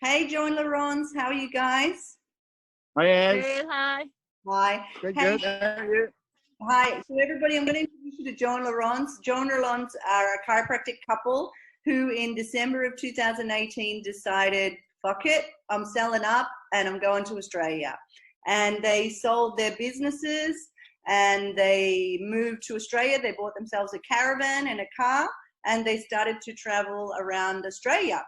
Hey, Joe and Laurence, how are you guys? Hi, Good, hi. Hi. Good, Hey, good. How are you? hi. So everybody, I'm going to introduce you to Joe and Laurence. Joe and Laurence are a chiropractic couple who in December of 2018 decided, fuck it, I'm selling up and I'm going to Australia. And they sold their businesses and they moved to Australia. They bought themselves a caravan and a car and they started to travel around Australia.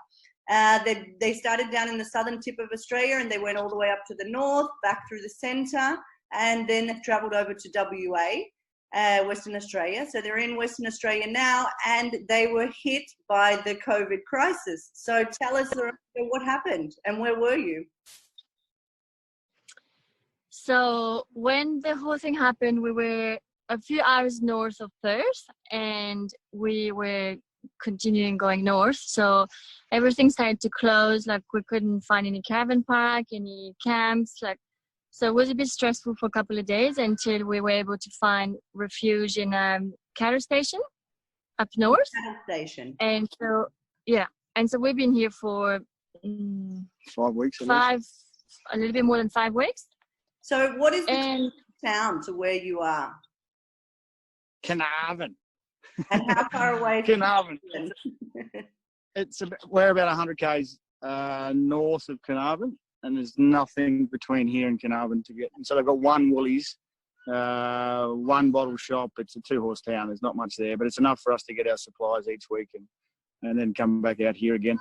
They started down in the southern tip of Australia and they went all the way up to the north, back through the centre, and then travelled over to WA, Western Australia. So they're in Western Australia now and they were hit by the COVID crisis. So tell us what happened and where were you? So when the whole thing happened, we were a few hours north of Perth and we were continuing going north. So everything started to close. Like we couldn't find any caravan park, any camps. So it was a bit stressful for a couple of days until we were able to find refuge in a cattle station up north. Cattle station. And so, yeah. And so we've been here for 5 weeks. a little bit more than 5 weeks. So what is the town to where you are? Carnarvon. And how far away from Carnarvon. We're about 100 k's north of Carnarvon, and there's nothing between here and Carnarvon to get. So they've got one Woolies, one bottle shop. It's a 2-horse town. There's not much there, but it's enough for us to get our supplies each week and then come back out here again.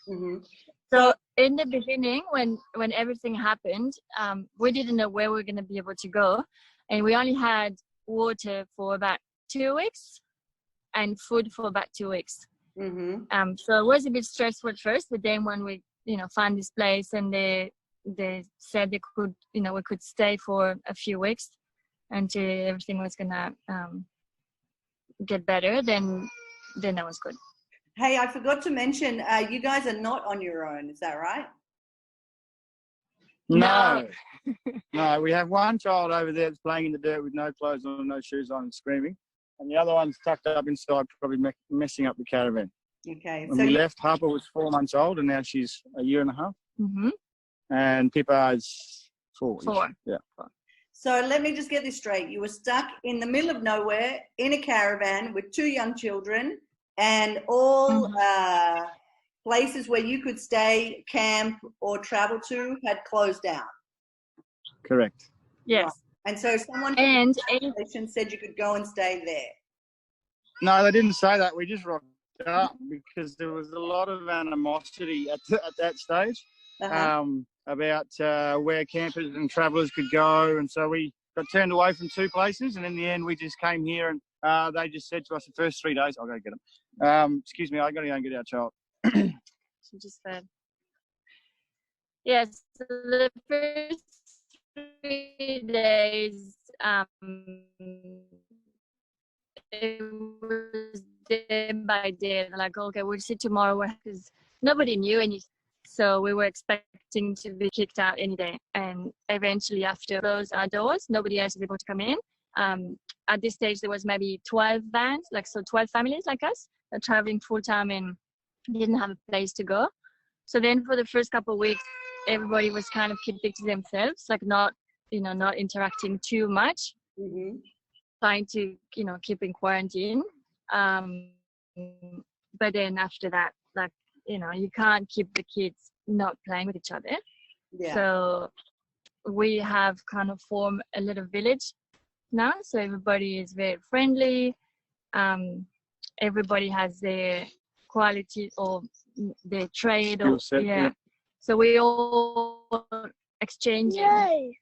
Mm-hmm. So in the beginning, when everything happened, we didn't know where we were going to be able to go, and we only had water for about 2 weeks and food for about 2 weeks. Mm-hmm. So it was a bit stressful at first, but then when we found this place and they said they could we could stay for a few weeks until everything was gonna get better, then that was good. Hey, I forgot to mention, you guys are not on your own, is that right? No. No, we have one child over there that's playing in the dirt with no clothes on, no shoes on and screaming. And the other one's tucked up inside, probably messing up the caravan. Okay. When we left, Harper was 4 months old and now she's a year and a half. Mm-hmm. And Pippa is 4. 4. Yeah. So let me just get this straight. You were stuck in the middle of nowhere in a caravan with 2 young children and all places where you could stay, camp or travel to had closed down. Correct. Yes. Right. And so someone and said you could go and stay there. No, they didn't say that. We just rocked up because there was a lot of animosity at that stage about where campers and travellers could go. And so we got turned away from 2 places. And in the end, we just came here and they just said to us the first 3 days, I'll go get them. Excuse me, I got to go and get our child. She just said. Yes, so the first 3 days, it was day by day. Like, okay, we'll see tomorrow because nobody knew any. So we were expecting to be kicked out any day. And eventually, after those doors, nobody else was able to come in. At this stage, there was maybe 12 vans, 12 families like us, traveling full time and didn't have a place to go. So then for the first couple of weeks, everybody was kind of keeping to themselves, not interacting too much, trying to, keep in quarantine. But then after that, you can't keep the kids not playing with each other. Yeah. So we have kind of formed a little village now. So everybody is very friendly. Everybody has their quality or their trade. Yeah. So we all exchange. Yay.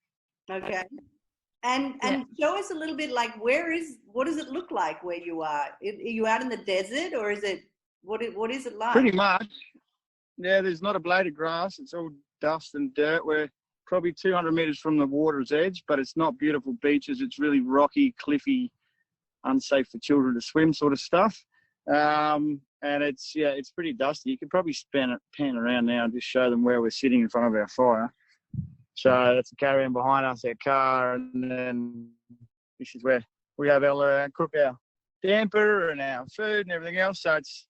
Okay. And show us a little bit what does it look like where you are? Are you out in the desert or is it, what is it like? Pretty much. Yeah, there's not a blade of grass. It's all dust and dirt. We're probably 200 metres from the water's edge, but it's not beautiful beaches. It's really rocky, cliffy, unsafe for children to swim sort of stuff. And it's pretty dusty. You could probably pan around now and just show them where we're sitting in front of our fire. So that's a caravan behind us, our car, and then this is where we have our cook our damper and our food and everything else. So it's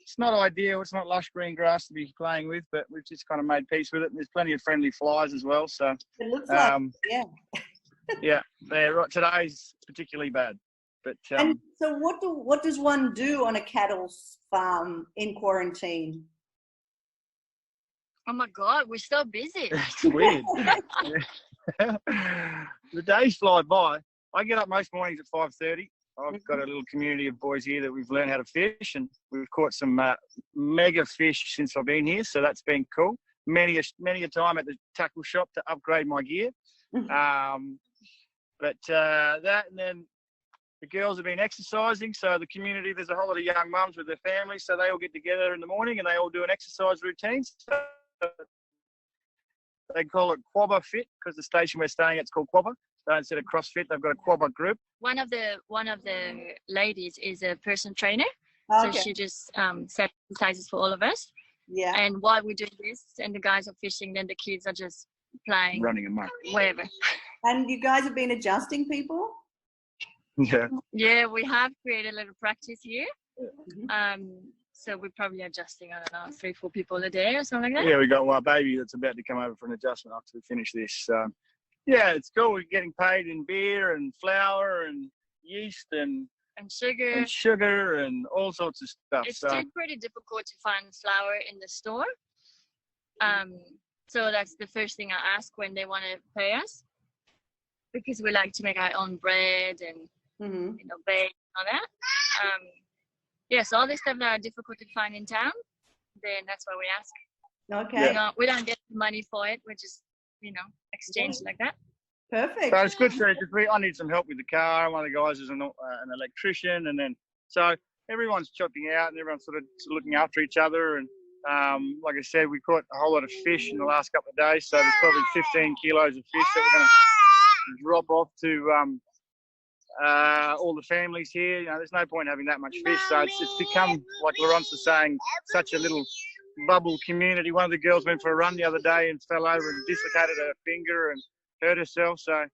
it's not ideal. It's not lush green grass to be playing with, but we've just kind of made peace with it. And there's plenty of friendly flies as well. So It looks like, yeah. yeah, right. Today's particularly bad. But and so what does one do on a cattle farm in quarantine? Oh my God, we're so busy. It's weird. The days fly by. I get up most mornings at 5:30. I've got a little community of boys here that we've learned how to fish, and we've caught some mega fish since I've been here, so that's been cool. Many a time at the tackle shop to upgrade my gear. But that, and then the girls have been exercising, so the community, there's a whole lot of young mums with their families, so they all get together in the morning and they all do an exercise routine. So they call it Quabba Fit because the station we're staying at is called Quabba. So instead of CrossFit, they've got a Quabba group. One of the ladies is a personal trainer, Okay. so she just set exercises for all of us. Yeah. And while we're doing this, and the guys are fishing, then the kids are just playing, Running amok. wherever. And you guys have been adjusting people? Yeah. Yeah, we have created a little practice here. So we're probably adjusting, I don't know, 3-4 people a day or something like that. Yeah, we got one baby that's about to come over for an adjustment after we finish this. So, yeah, it's cool. We're getting paid in beer and flour and yeast and sugar and all sorts of stuff. It's still pretty difficult to find flour in the store. So that's the first thing I ask when they want to pay us, because we like to make our own bread and bake and all that. So all this stuff that are difficult to find in town, then that's why we ask. Okay. We don't get money for it. We just, exchange like that. Perfect. So it's good for I need some help with the car. One of the guys is an electrician, and then so everyone's chopping out and everyone's sort of looking after each other. And like I said, we caught a whole lot of fish in the last couple of days. So there's probably 15 kilos of fish that we're going to drop off to all the families here. There's no point having that much fish. So it's become, like Laurence was saying, such a little bubble community. One of the girls went for a run the other day and fell over and dislocated her finger and hurt herself. So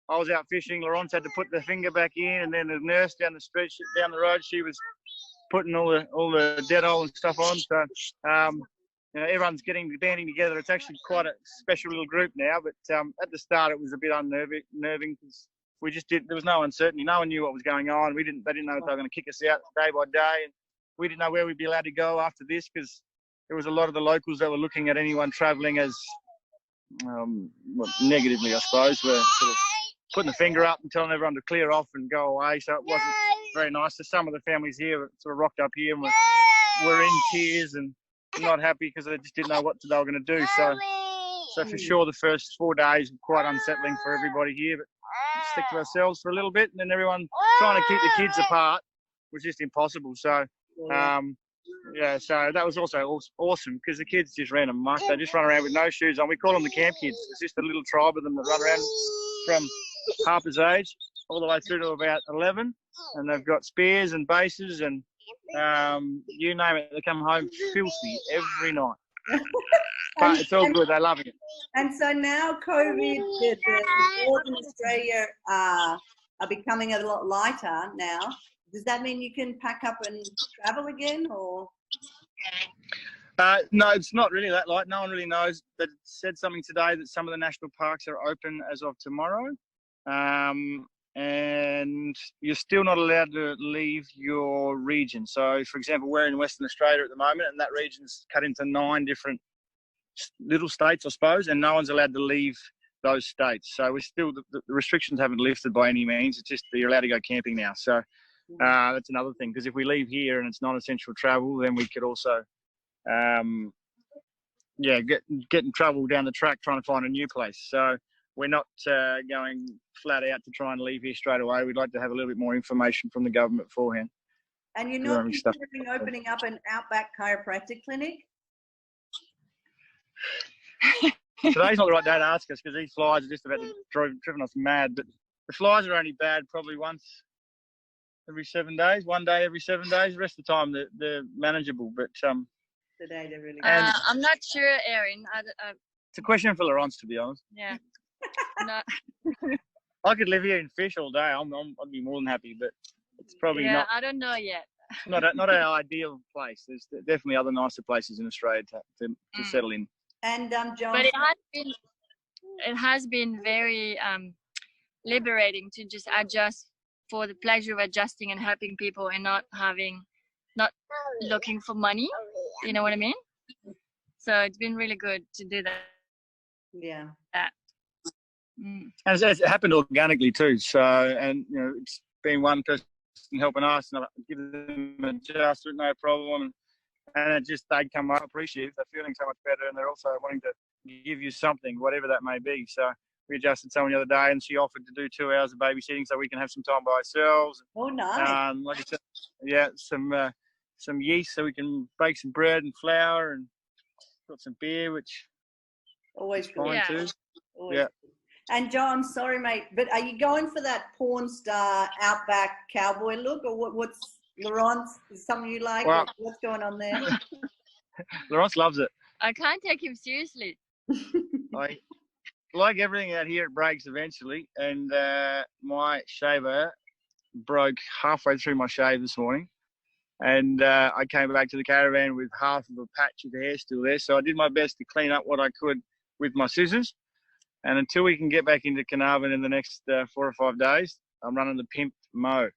I was out fishing. Laurence had to put the finger back in, and then the nurse down the road, she was putting all the Dettol and stuff on. So everyone's banding together. It's actually quite a special little group now. But at the start, it was a bit unnerving because there was no uncertainty. No one knew what was going on. They didn't know if they were going to kick us out day by day, and we didn't know where we'd be allowed to go after this, because there was a lot of the locals that were looking at anyone travelling as negatively, I suppose. Were sort of putting the finger up and telling everyone to clear off and go away. So it wasn't very nice. So some of the families here sort of rocked up here and were in tears and not happy because they just didn't know what they were going to do. So for sure, the first 4 days were quite unsettling for everybody here. But stick to ourselves for a little bit, and then everyone trying to keep the kids apart was just impossible. So so that was also awesome because the kids just ran amok. They just run around with no shoes on. We call them the camp kids. It's just a little tribe of them that run around from Harper's age all the way through to about 11, and they've got spears and bases and you name it. They come home filthy every night. But it's all good. They're loving it. And so now COVID, the wars in Australia are becoming a lot lighter now. Does that mean you can pack up and travel again, or? No, it's not really that light. No one really knows. They said something today that some of the national parks are open as of tomorrow. And you're still not allowed to leave your region. So, for example, we're in Western Australia at the moment, and that region's cut into 9 different little states, I suppose, and no one's allowed to leave those states. So we're still, the restrictions haven't lifted by any means. It's just that you're allowed to go camping now. So that's another thing, because if we leave here and it's non-essential travel, then we could also, get in trouble down the track trying to find a new place. So we're not going flat out to try and leave here straight away. We'd like to have a little bit more information from the government beforehand. And you're not considering opening up an outback chiropractic clinic? Today's not the right day to ask us, because these flies are just about to driven us mad. But the flies are only bad probably once every 7 days, one day every 7 days. The rest of the time they're manageable. But today they're really. I'm not sure, Erin. It's a question for Laurence, to be honest. Yeah. No. I could live here and fish all day. I'd be more than happy, but it's probably not. I don't know yet. not our ideal place. There's definitely other nicer places in Australia to settle in. And John, But it has been very liberating to just adjust for the pleasure of adjusting and helping people and not looking for money. You know what I mean? So it's been really good to do that. yeah. And it's happened organically too. So, and it's been one person helping us, and I give them a adjustment, no problem. And it just, they come up appreciative. They're feeling so much better, and they're also wanting to give you something, whatever that may be. So we adjusted someone the other day, and she offered to do 2 hours of babysitting so we can have some time by ourselves. Oh, nice. Like I said, yeah, some yeast so we can bake some bread and flour, and got some beer, which Always is fine too. Always. Yeah. And John, sorry, mate, but are you going for that porn star outback cowboy look, or what's Laurence? Is something you like? Well, what's going on there? Laurence loves it. I can't take him seriously. Like everything out here, it breaks eventually. And my shaver broke halfway through my shave this morning. And I came back to the caravan with half of a patch of hair still there. So I did my best to clean up what I could with my scissors. And until we can get back into Carnarvon in the next 4 or 5 days, I'm running the pimp mow.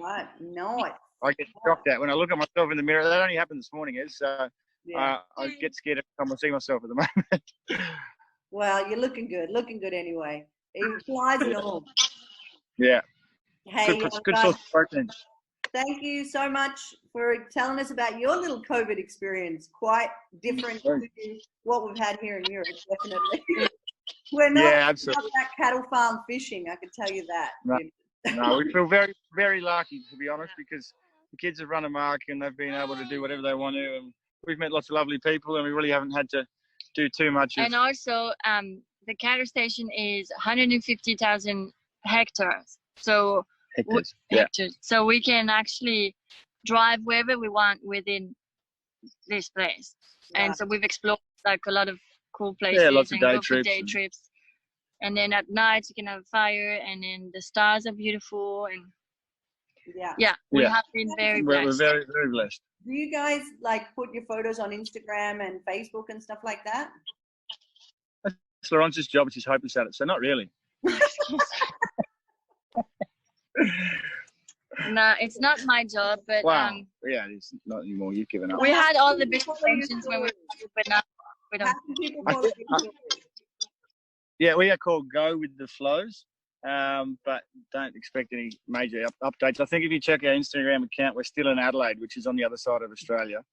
Right, nice. I get shocked at when I look at myself in the mirror. That only happened this morning, so I get scared every time I see myself at the moment. Well, you're looking good anyway. Even flies and all. Yeah. Hey, good source of protein. Thank you so much for telling us about your little COVID experience. Quite different to what we've had here in Europe, definitely. We're not that cattle farm fishing, I can tell you that. No, we feel very, very lucky, to be honest, because the kids have run amok and they've been able to do whatever they want to. And we've met lots of lovely people, and we really haven't had to do too much. And also, the cattle station is 150,000 hectares. So hectares. So we can actually drive wherever we want within this place. Wow. And so we've explored like a lot of cool places. Yeah, lots of day trips. And then at night you can have a fire, and then the stars are beautiful, and we have been very blessed. We're very, very blessed. Do you guys like put your photos on Instagram and Facebook and stuff like that? That's Laurence's job. She's hopeless at it, so not really. No, it's not my job, but yeah, it's not anymore. You've given up. We had all the big intentions when we were, but now we don't. Yeah, we are called Go With The Flows, but don't expect any major updates. I think if you check our Instagram account, we're still in Adelaide, which is on the other side of Australia.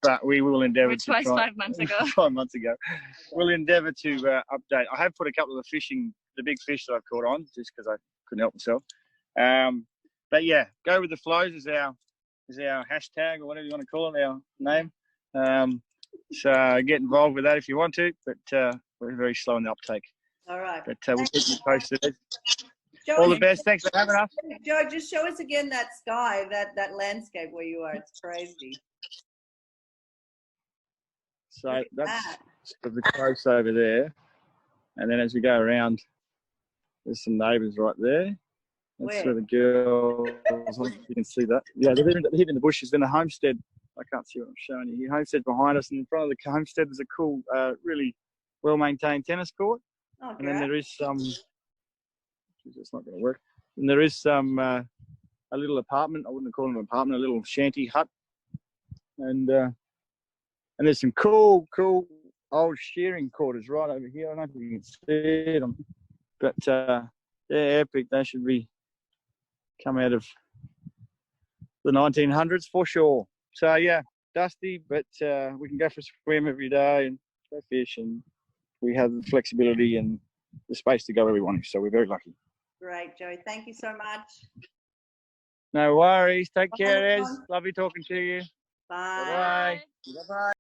But we will endeavour to try. 5 months ago. 5 months ago. We'll endeavour to update. I have put a couple of the big fish that I've caught on, just because I couldn't help myself. But yeah, Go With The Flows is our hashtag, or whatever you want to call it, our name. So get involved with that if you want to, but we're very slow in the uptake. All right. But we'll keep you posted. All the best. Thanks for having us. Joe, just show us again that sky, that landscape where you are. It's crazy. So that's the coast over there. And then as we go around, there's some neighbours right there. That's where the girls, I don't know if you can see that. Yeah, they're hidden in the bushes. Then the homestead, I can't see what I'm showing you here. Homestead behind us, and in front of the homestead there's a cool, really well-maintained tennis court. Okay. And then there is some, it's not going to work. And there is some, a little apartment, I wouldn't call it an apartment, a little shanty hut. And there's some cool old shearing quarters right over here. I don't know if you can see them, but they're epic. They should be come out of the 1900s for sure. So yeah, dusty, but we can go for a swim every day and go fish, and we have the flexibility and the space to go where we want to. So we're very lucky. Great, Joe. Thank you so much. No worries. Take care, Ez. Lovely talking to you. Bye. Bye. Bye.